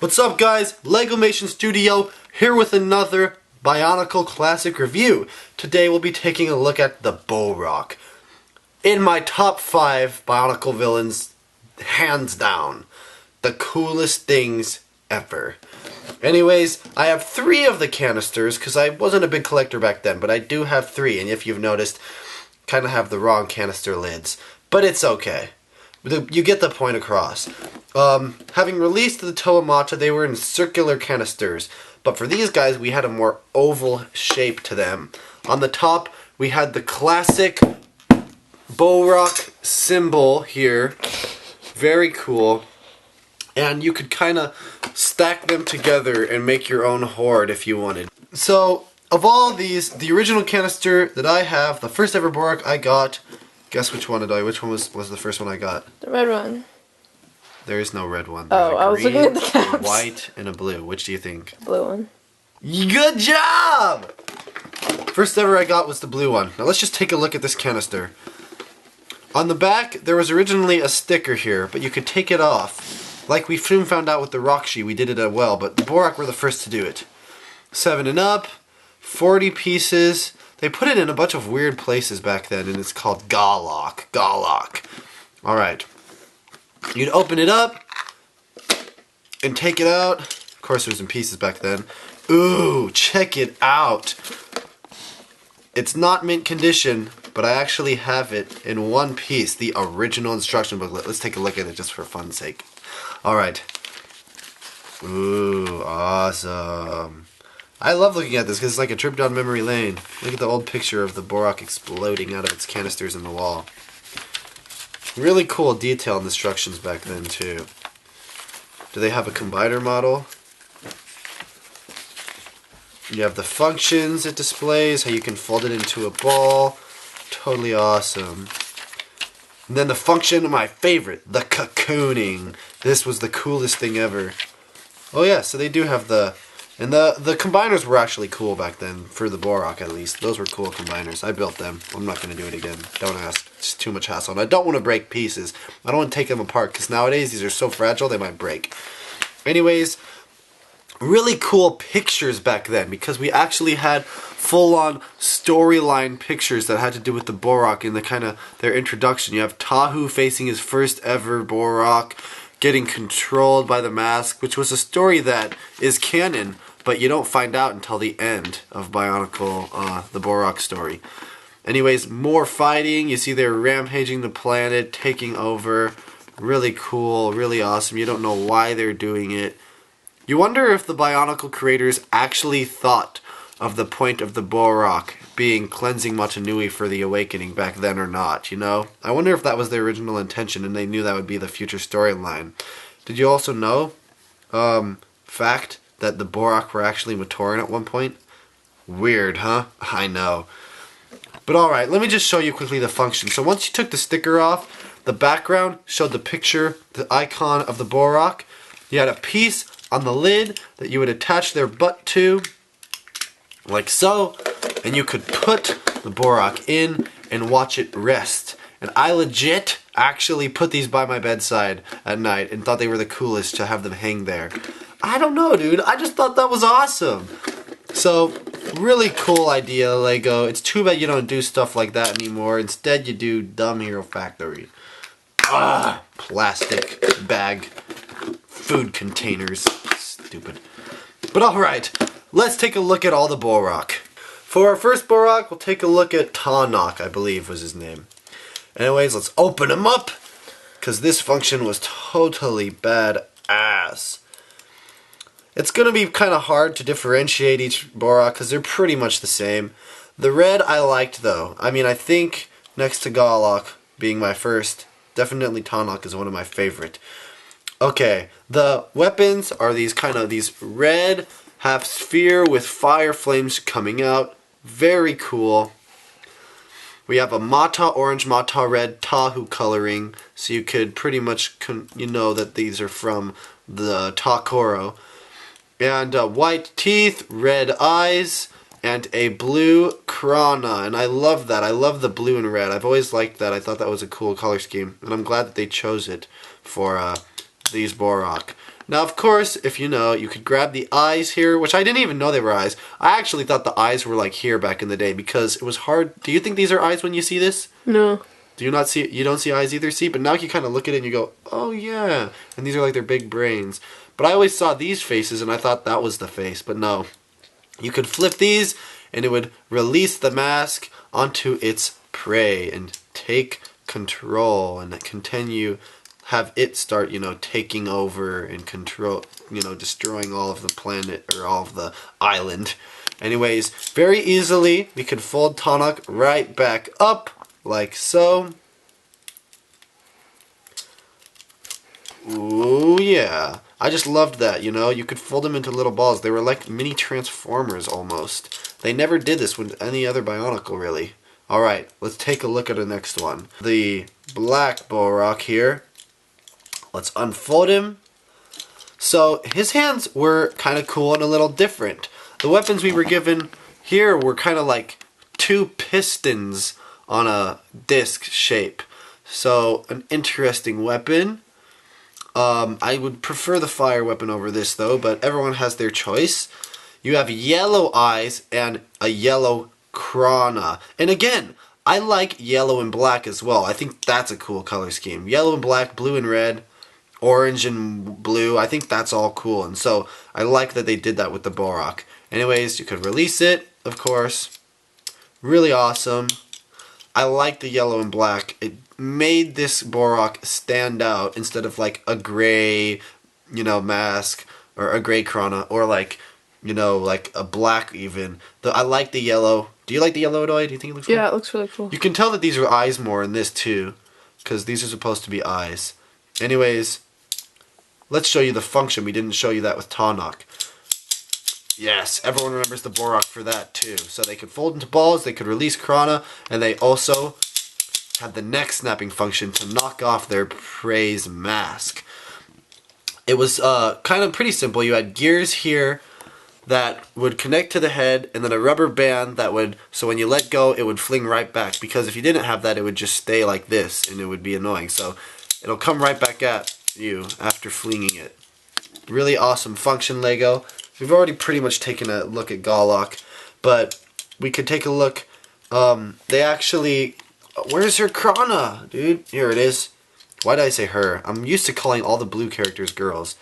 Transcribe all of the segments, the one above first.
What's up guys, LegomationStudio here with another Bionicle Classic review. Today we'll be taking a look at the Bohrok. In my top 5 Bionicle villains, hands down, the coolest things ever. Anyways, I have 3 of the canisters because I wasn't a big collector back then, but I do have 3, and if you've noticed, kind of have the wrong canister lids, but it's okay. You get the point across. Having released the Toamata, they were in circular canisters, but for these guys we had a more oval shape to them. On the top we had the classic Bohrok symbol here, very cool, and you could kind of stack them together and make your own horde if you wanted. So of all these, the original canister that I have, the first ever Bohrok I got, guess which one which one was the first one I got? The red one. There is no red one. There's I was looking at the caps. A white, and a blue. Which do you think? Blue one. Good job! First ever I got was the blue one. Now let's just take a look at this canister. On the back, there was originally a sticker here, but you could take it off. Like we soon found out with the Roxy, we did it well, but the Bohrok were the first to do it. 7 and up, 40 pieces. They put it in a bunch of weird places back then, and it's called Golok. Alright. You'd open it up and take it out. Of course, it was in pieces back then. Ooh, check it out. It's not mint condition, but I actually have it in one piece, the original instruction booklet. Let's take a look at it just for fun's sake. Alright. Ooh, awesome. I love looking at this because it's like a trip down memory lane. Look at the old picture of the Bohrok exploding out of its canisters in the wall. Really cool detailed instructions back then too. Do they have a combiner model? You have the functions it displays, how you can fold it into a ball. Totally awesome. And then the function, my favorite, the cocooning. This was the coolest thing ever. Oh yeah, so they do have the... And the combiners were actually cool back then, for the Bohrok at least. Those were cool combiners. I built them. I'm not going to do it again. Don't ask. It's too much hassle. And I don't want to break pieces. I don't want to take them apart, because nowadays these are so fragile they might break. Anyways, really cool pictures back then, because we actually had full-on storyline pictures that had to do with the Bohrok and the kind of their introduction. You have Tahu facing his first ever Bohrok, getting controlled by the mask, which was a story that is canon, but you don't find out until the end of Bionicle, the Bohrok story. Anyways, more fighting. You see they're rampaging the planet, taking over. Really cool, really awesome. You don't know why they're doing it. You wonder if the Bionicle creators actually thought of the point of the Bohrok being cleansing Matanui for the awakening back then or not, you know? I wonder if that was their original intention and they knew that would be the future storyline. Did you also know, fact, that the Bohrok were actually Matoran at one point? Weird, huh? I know. But alright, let me just show you quickly the function. So once you took the sticker off, the background showed the picture, the icon of the Bohrok. You had a piece on the lid that you would attach their butt to, like so, and you could put the Bohrok in and watch it rest. And I legit actually put these by my bedside at night and thought they were the coolest to have them hang there. I don't know, dude. I just thought that was awesome. So, really cool idea, Lego. It's too bad you don't do stuff like that anymore. Instead, you do Dumb Hero Factory. Ah, plastic bag food containers. Stupid. But alright, let's take a look at all the Bohrok. For our first Bohrok, we'll take a look at Taunok, I believe was his name. Anyways, let's open him up, because this function was totally badass. It's going to be kind of hard to differentiate each Bohrok, because they're pretty much the same. The red I liked, though. I mean, I think next to Golok being my first, definitely Taunok is one of my favorite. Okay, the weapons are these red half sphere with fire flames coming out. Very cool. We have a Mata orange, Mata red, Tahu coloring, so you could pretty much know that these are from the Takoro. And white teeth, red eyes, and a blue Krana. And I love that. I love the blue and red. I've always liked that. I thought that was a cool color scheme, and I'm glad that they chose it for these Bohrok. Now, of course, if you know, you could grab the eyes here, which I didn't even know they were eyes. I actually thought the eyes were like here back in the day because it was hard. Do you think these are eyes when you see this? No. Do you not see? You don't see eyes either, see? But now you kind of look at it and you go, oh yeah. And these are like their big brains. But I always saw these faces and I thought that was the face, but no. You could flip these and it would release the mask onto its prey and take control and continue, have it start, you know, taking over and control, you know, destroying all of the planet or all of the island. Anyways, very easily we could fold Tawnak right back up like so. Ooh yeah. I just loved that, you know, you could fold them into little balls. They were like mini Transformers almost. They never did this with any other Bionicle really. Alright, let's take a look at the next one. The black Bohrok here. Let's unfold him. So his hands were kind of cool and a little different. The weapons we were given here were kind of like two pistons on a disc shape. So an interesting weapon. I would prefer the fire weapon over this though, but everyone has their choice. You have yellow eyes and a yellow Krana. And again, I like yellow and black as well. I think that's a cool color scheme. Yellow and black, blue and red, orange and blue. I think that's all cool. And so I like that they did that with the Bohrok. Anyways, you could release it, of course. Really awesome. I like the yellow and black. It made this Bohrok stand out instead of like a gray, you know, mask or a gray Krana or like, you know, like a black even. I like the yellow. Do you like the yellow, Adoy? Do you think it looks cool? Yeah, it looks really cool. You can tell that these are eyes more in this too, because these are supposed to be eyes. Anyways, let's show you the function. We didn't show you that with Tawnak. Yes, everyone remembers the Bohrok for that too. So they could fold into balls, they could release Krana, and they also had the neck snapping function to knock off their prey's mask. It was kind of pretty simple. You had gears here that would connect to the head, and then a rubber band that would, so when you let go, it would fling right back. Because if you didn't have that, it would just stay like this, and it would be annoying. So it'll come right back at you after flinging it. Really awesome function, Lego. We've already pretty much taken a look at Golok, but we could take a look. They actually, where's her Krana, dude? Here it is. Why did I say her? I'm used to calling all the blue characters girls.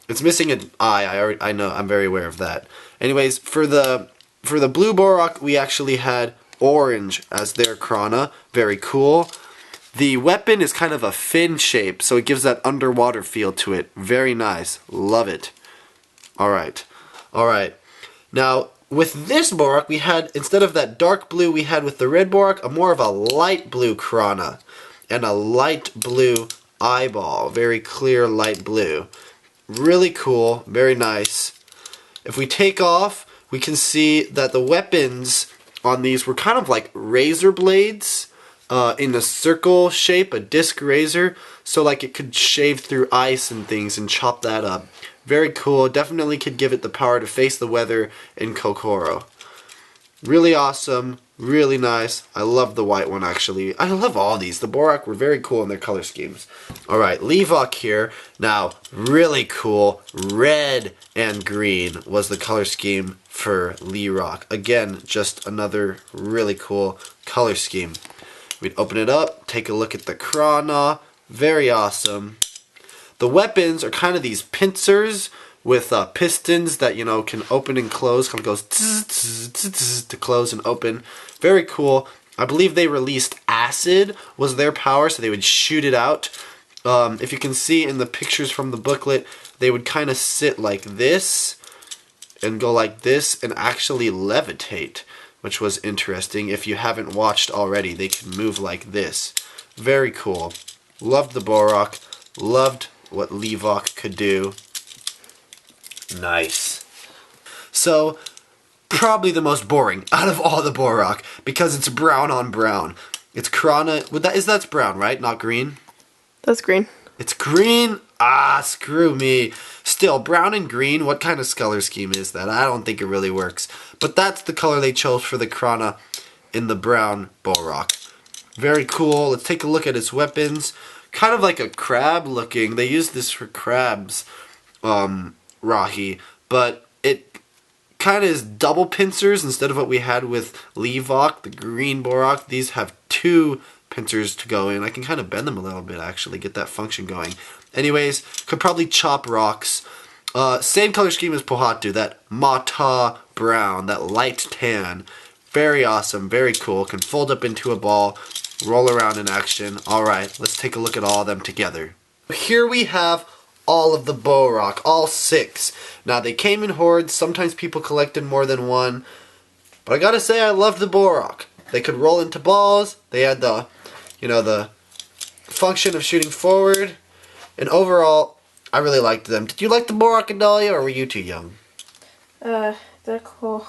It's missing an eye. I know. I'm very aware of that. Anyways, for the blue Bohrok, we actually had orange as their Krana. Very cool. The weapon is kind of a fin shape, so it gives that underwater feel to it. Very nice. Love it. Alright. Alright. Now, with this Bohrok, we had, instead of that dark blue we had with the red Bohrok, a more of a light blue Krana. And a light blue eyeball. Very clear light blue. Really cool. Very nice. If we take off, we can see that the weapons on these were kind of like razor blades. In a circle shape, a disc razor, so like it could shave through ice and things and chop that up. Very cool. Definitely could give it the power to face the weather in Kokoro. Really awesome. Really nice. I love the white one actually. I love all these. The Bohrok were very cool in their color schemes. Alright, Levok here. Now, really cool. Red and green was the color scheme for Lerock. Again, just another really cool color scheme. We'd open it up, take a look at the Krana. Very awesome. The weapons are kind of these pincers with pistons that, you know, can open and close. Kind of goes to close and open. Very cool. I believe they released acid was their power, so they would shoot it out. If you can see in the pictures from the booklet, they would kind of sit like this and go like this and actually levitate, which was interesting. If you haven't watched already, they can move like this. Very cool. Loved the Bohrok. Loved what Levok could do. Nice. So, probably the most boring out of all the Bohrok, because it's brown on brown. It's Krana. That's brown, right? Not green? That's green. It's green? Ah, screw me. Still, brown and green, what kind of color scheme is that? I don't think it really works. But that's the color they chose for the Krana in the brown Bohrok. Very cool. Let's take a look at its weapons. Kind of like a crab looking. They use this for crabs. Rahi, but it kind of is double pincers instead of what we had with Levok, the green Bohrok. These have 2 pincers to go in. I can kind of bend them a little bit, actually, get that function going. Anyways, could probably chop rocks. Same color scheme as Pohatu, that Mata brown, that light tan. Very awesome, very cool. Can fold up into a ball, roll around in action. Alright, let's take a look at all of them together. Here we have all of the Bohrok, all 6. Now they came in hordes, sometimes people collected more than one, but I gotta say I loved the Bohrok. They could roll into balls, they had the, the function of shooting forward, and overall, I really liked them. Did you like the Bohrok, Adalia, or were you too young? They're cool.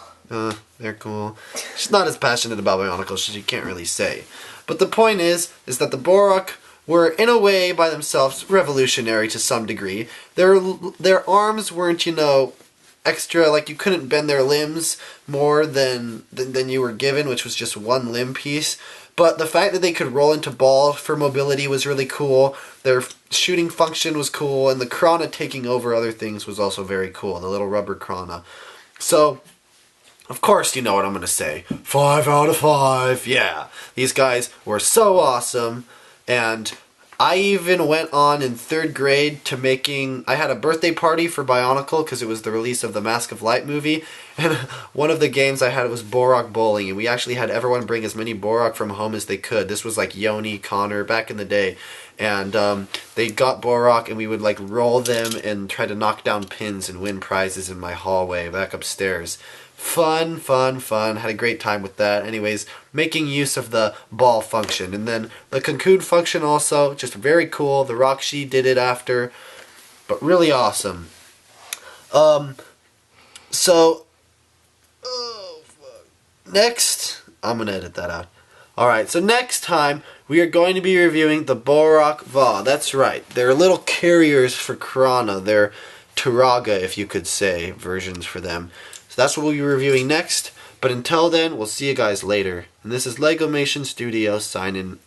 They're cool. She's not as passionate about Bionicles, so she can't really say. But the point is that the Bohrok were, in a way, by themselves, revolutionary to some degree. Their arms weren't, extra, like you couldn't bend their limbs more than you were given, which was just one limb piece. But the fact that they could roll into ball for mobility was really cool. Their shooting function was cool, and the Krana taking over other things was also very cool, the little rubber Krana. So, of course, you know what I'm going to say. 5 out of 5. Yeah, these guys were so awesome. And I even went on in 3rd grade to I had a birthday party for Bionicle because it was the release of the Mask of Light movie. And one of the games I had was Bohrok bowling. And we actually had everyone bring as many Bohrok from home as they could. This was like Yoni, Connor, back in the day. And they got Bohrok, and we would like roll them and try to knock down pins and win prizes in my hallway back upstairs. Fun, fun, fun. Had a great time with that. Anyways, making use of the ball function. And then the cocoon function also, just very cool. The Rockshi did it after, but really awesome. Next, I'm going to edit that out. Alright, so next time we are going to be reviewing the Bohrok Va. That's right. They're little carriers for Krana. They're Turaga, if you could say, versions for them. So that's what we'll be reviewing next. But until then, we'll see you guys later. And this is LegomationStudio signing